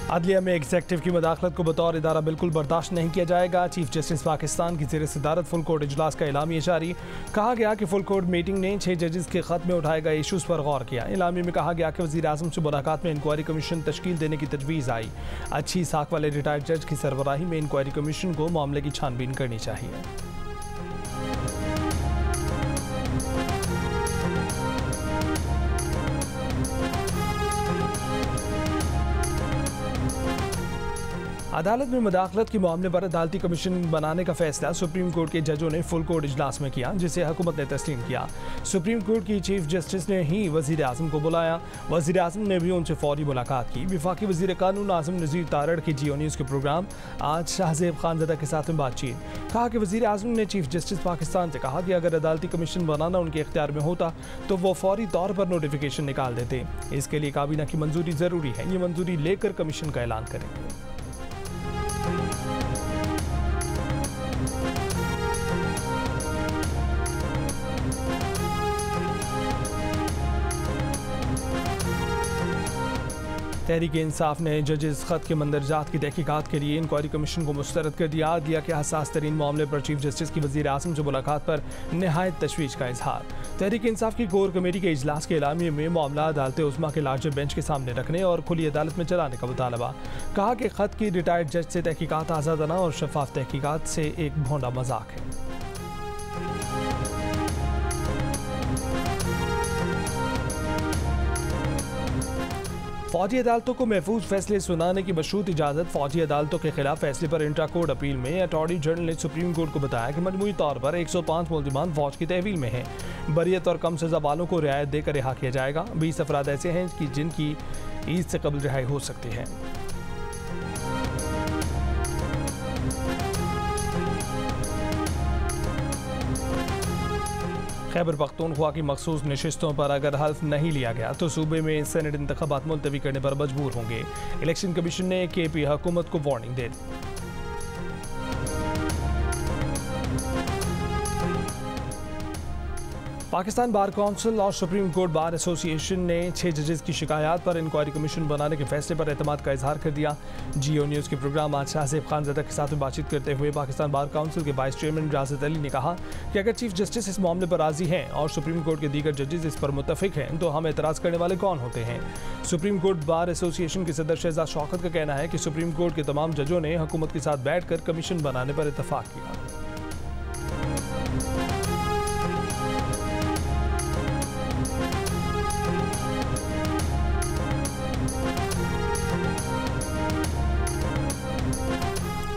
अदलिया में एग्जेक्टिव की मदाखलत को बतौर इदारा बिल्कुल बर्दाश्त नहीं किया जाएगा। चीफ जस्टिस पाकिस्तान की ज़ेर सदारत फुल कोर्ट इजलास का एलामिया जारी। कहा गया कि फुल कोर्ट मीटिंग ने 6 जजेस के खत में उठाए गए इशूज़ पर गौर किया। एलामिया में कहा गया कि वज़ीर आज़म से मुलाकात में इंक्वायरी कमीशन तश्कील देने की तजवीज़ आई। अच्छी साख वाले रिटायर्ड जज की सरबराही में इंक्वायरी कमीशन को मामले की छानबीन करनी चाहिए। अदालत में मुदाखलत के मामले पर अदालती कमीशन बनाने का फैसला सुप्रीम कोर्ट के जजों ने फुल कोर्ट इजलास में किया, जिसे हुकूमत ने तस्लीम किया। सुप्रीम कोर्ट की चीफ जस्टिस ने ही वज़ीर आज़म को बुलाया। वज़ीर आज़म ने भी उनसे फौरी मुलाकात की। वफाकी वज़ीर कानून आज़म नज़ीर तारड़ के जियो न्यूज़ के प्रोग्राम आज शाहज़ेब खानज़दा के साथ में बातचीत। कहा कि वज़ीर आज़म ने चीफ जस्टिस पाकिस्तान से कहा कि अगर अदालती कमीशन बनाना उनके इख्तियार में होता तो वो फौरी तौर पर नोटिफिकेशन निकाल देते। इसके लिए काबीना की मंजूरी ज़रूरी है। ये मंजूरी लेकर कमीशन का ऐलान करेंगे। तहरीक इंसाफ ने जजेस खत के मंदरजात की तहकीकात के लिए इंक्वायरी कमीशन को मुस्तरद कर दिया। दिया के हसास तरीन मामले पर चीफ जस्टिस की वज़ीर आज़म से मुलाकात पर नहायत तशवीश का इजहार। तहरीक इंसाफ की कोर कमेटी के इजलास के एलामिये में मामला अदालत उज़्मा के लार्जर बेंच के सामने रखने और खुली अदालत में चलाने का मुतालबा। कहा कि खत की रिटायर्ड जज से तहकीकात आज़ादाना और शफाफ तहकीकात से एक भोंडा मजाक है। फौजी अदालतों को महफूज फैसले सुनाने की मशरूत इजाज़त। फौजी अदालतों के खिलाफ फैसले पर इंट्रा कोर्ट अपील में अटॉर्नी जनरल ने सुप्रीम कोर्ट को बताया कि मजमूई तौर पर 105 मुल्ज़िमान फौज की तहवील में हैं। बरियत और कम सज़ा वालों को रियायत देकर रिहा किया जाएगा। 20 अफराद ऐसे हैं कि जिनकी ईद से कबल रिहाई हो सकती है। खैबर पख्तूनख्वा की मखसूस नशिस्तों पर अगर हल्फ नहीं लिया गया तो सूबे में सेनेट इंतखाबात मुलतवी करने पर मजबूर होंगे। इलेक्शन कमीशन ने KP हुकूमत को वार्निंग दे दी। पाकिस्तान बार काउंसिल और सुप्रीम कोर्ट बार एसोसिएशन ने 6 जजेस की शिकायत पर इंक्वायरी कमीशन बनाने के फैसले पर एतमाद का इजहार कर दिया। जियो न्यूज़ के प्रोग्राम आज शाहज़ेब खानज़दा के साथ में बातचीत करते हुए पाकिस्तान बार काउंसिल के वाइस चेयरमैन राज़त अली ने कहा कि अगर चीफ जस्टिस इस मामले पर राजी हैं और सुप्रीम कोर्ट के दीगर जजेस इस पर मुत्तफिक हैं तो हम एतराज़ करने वाले कौन होते हैं। सुप्रीम कोर्ट बार एसोसिएशन के सदर शहजाद शौकत का कहना है कि सुप्रीम कोर्ट के तमाम जजों ने हुकूमत के साथ बैठ कर कमीशन बनाने पर इतफाक़ किया।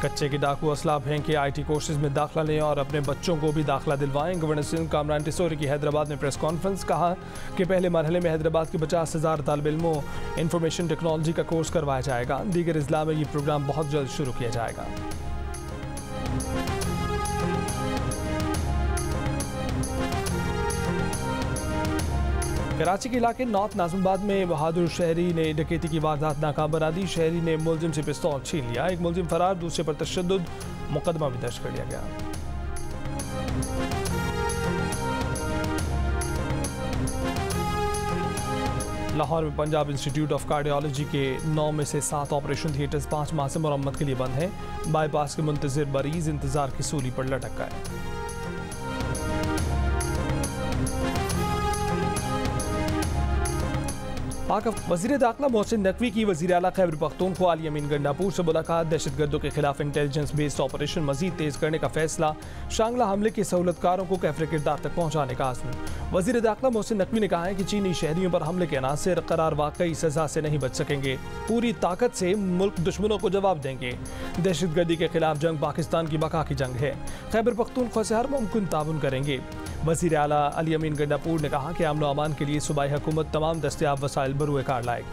कच्चे के डाकू असलाह फेंक के IT कोर्सेज में दाखिला लें और अपने बच्चों को भी दाखिला दिलवाएं। गवर्नर सिंध कामरान टिसोरी की हैदराबाद में प्रेस कॉन्फ्रेंस। कहा कि पहले मरहले में हैदराबाद के 50,000 तालिब इल्मों इंफॉर्मेशन टेक्नोलॉजी का कोर्स करवाया जाएगा। दीगर अजला में ये प्रोग्राम बहुत जल्द शुरू किया जाएगा। कराची के इलाके नॉर्थ नाज़िमाबाद में बहादुर शहरी ने डकैती की वारदात नाकाम बना दी। शहरी ने मुलजिम से पिस्तौल छीन लिया। एक मुलजिम फरार, दूसरे पर तशद्दुद मुकदमा भी दर्ज कर लिया गया। लाहौर में पंजाब इंस्टीट्यूट ऑफ कार्डियोलॉजी के 9 में से 7 ऑपरेशन थिएटर्स 5 माह से मरम्मत के लिए बंद हैं। बाईपास के मुंतज़िर मरीज इंतजार की सूली पर लटक गए। पाक वज़ीर दाखिला मोहसिन नकवी की वज़ीर आला खैबर पख्तूनख्वा अली अमीन गंडापुर से मुलाकात। दहशतगर्दों के खिलाफ इंटेलिजेंस बेस्ड ऑपरेशन मजीद तेज करने का फैसला। शांगला हमले के सहूलतकारों को कैफरे किरदार तक पहुँचाने का आज़म। वज़ीर दाखिला मोहसिन नकवी ने कहा है कि चीनी शहरियों पर हमले के अनासर करार वाकई सजा से नहीं बच सकेंगे। पूरी ताकत से मुल्क दुश्मनों को जवाब देंगे। दहशतगर्दी के खिलाफ जंग पाकिस्तान की बका की जंग है। खैबर पख्तूनख्वा से हर मुमकिन ताउन करेंगे। वज़ीर आला अली अमीन गंडापुर ने कहा कि अमन व अमान के लिए सूबाई हुकूमत तमाम दस्तयाब वसाइल बरूए कार लाएगी।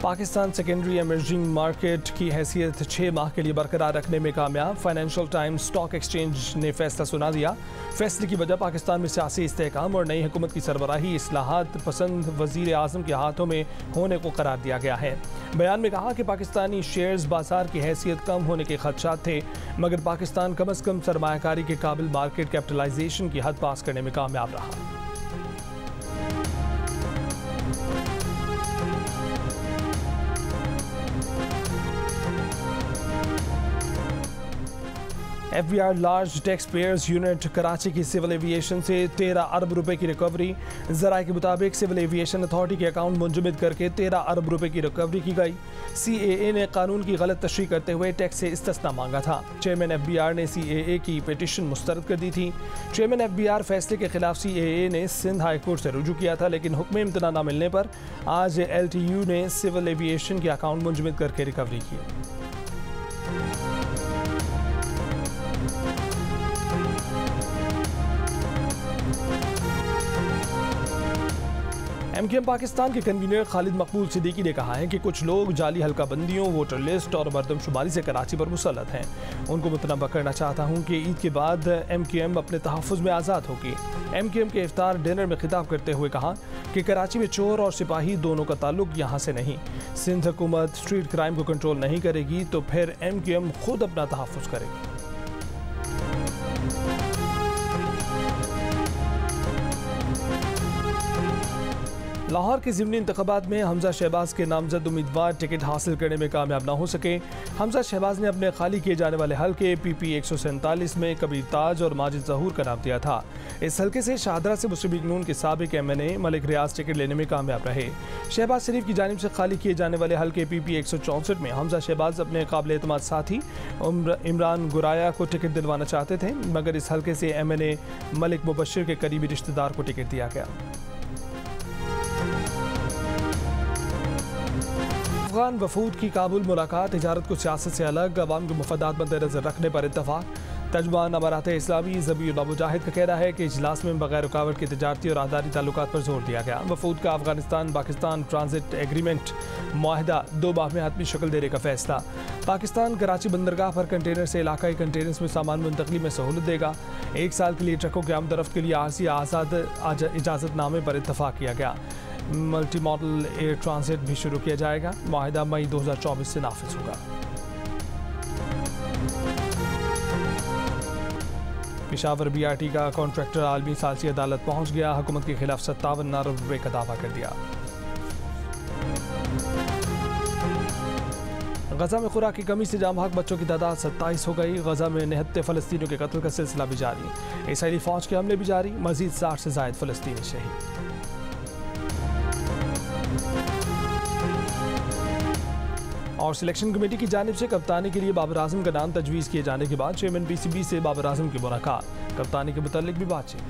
पाकिस्तान सेकेंडरी एमर्जिंग मार्केट की हैसियत 6 माह के लिए बरकरार रखने में कामयाब। फाइनेंशियल टाइम्स स्टॉक एक्सचेंज ने फैसला सुना दिया। फैसले की वजह पाकिस्तान में सियासी इस्तेहकाम और नई हुकूमत की सरबराही इस्लाहात पसंद वजीर आज़म के हाथों में होने को करार दिया गया है। बयान में कहा कि पाकिस्तानी शेयर्स बाजार की हैसियत कम होने के खदशात थे, मगर पाकिस्तान कम अज़ कम सरमायाकारी के काबिल मार्केट कैपिटलाइजेशन की हद पास करने में कामयाब रहा। FBI large tax payers unit Karachi की सिविल एविएशन से 13 अरब रुपए की रिकवरी। ज़राए के मुताबिक सिविल एविएशन अथॉरिटी के अकाउंट मुंजमद करके 13 अरब रुपए की रिकवरी की गई। CAA ने कानून की गलत तशरीह करते हुए टैक्स से इस्तिस्ना मांगा था। चेयरमैन FBR ने CAA की पिटीशन मुस्तरद कर दी थी। चेयरमैन FBR फैसले के खिलाफ CAA ने सिंध हाई कोर्ट से रुजू किया था, लेकिन हुक्म इम्तना न मिलने पर आज LTU ने सिविल एविएशन के अकाउंट मुंजमद करके रिकवरी की। MKM पाकिस्तान के कन्वीनर खालिद मकबूल सिद्दीकी ने कहा है कि कुछ लोग जाली हल्का बंदियों, वोटर लिस्ट और मरदमशुमारी से कराची पर मुसल्लत हैं। उनको मुतनब्बा करना चाहता हूँ कि ईद के बाद MKM अपने तहफ़्फ़ुज़ में आज़ाद होगी। MKM के इफ्तार डिनर में खिताब करते हुए कहा कि कराची में चोर और सिपाही दोनों का ताल्लुक यहाँ से नहीं। सिंध हुकूमत स्ट्रीट क्राइम को कंट्रोल नहीं करेगी तो फिर MKM खुद अपना तहफ़्फ़ुज़ करेगी। लाहौर के ज़िमनी इंतख़ाबात में हमजा शहबाज के नामजद उम्मीदवार टिकट हासिल करने में कामयाब न हो सके। हमजा शहबाज ने अपने खाली किए जाने वाले हल्के PP 147 में कबीर ताज और माजिद ज़हूर का नाम दिया था। इस हल्के से शाहदरा से मुस्लिम लीग नून के साबिक MNA मलिक रियाज टिकट लेने में कामयाब रहे। शहबाज शरीफ की जानिब से खाली किए जाने वाले हल्के PP 164 में हमजा शहबाज अपने काबिल एतमाद साथी इमरान गुराया को टिकट दिलवाना चाहते थे, मगर इस हल्के से MNA मलिक मुबशिर के करीबी रिश्तेदार को टिकट दिया गया। अफगान वफूद की काबुल मुलाकात तिजारत को सियासत से अलग अवाम के मफादात मद्देनजर रखने पर इत्तफाक। तर्जुमान अमारात इस्लामी ज़बीउल्लाह मुजाहिद का कहना है कि इजलास में बगैर रुकावट के तिजारती और आदारी ताल्लुकात पर जोर दिया गया। वफूद का अफगानिस्तान पाकिस्तान ट्रांजिट एग्रीमेंट मुआहिदा 2 माह में हतमी शक्ल देने का फैसला। पाकिस्तान कराची बंदरगाह पर कंटेनर से इलाकाई कंटेनर्स में सामान मुंतकली में सहूलत देगा। 1 साल के लिए ट्रकों के आमदरफ्त के लिए आरसी इजाज़तनामे पर इत्तफाक किया गया। मल्टी मॉडल एयर ट्रांजिट भी शुरू किया जाएगा। मुआहिदा मई 2024 से नाफिज होगा। पेशावर BRT का कॉन्ट्रैक्टर आलमी सालसी अदालत पहुंच गया। हुकूमत के खिलाफ 57 अरब रुपए का दावा कर दिया। गजा में खुराक की कमी से जाम हक बच्चों की तादाद 27 हो गई। गजा में निहत्ते फ़लस्तीनियों के कत्ल का सिलसिला भी जारी। इसराइली फ़ौज के हमले भी जारी। मजीद 60 से ज़ायद फ़लस्तीनी शहीद। और सिलेक्शन कमेटी की जानिब से कप्तानी के लिए बाबर आजम का नाम तजवीज़ किए जाने के बाद चेयरमैन PCB से बाबर आजम की मुलाकात। कप्तानी के मुतालिक भी बातचीत।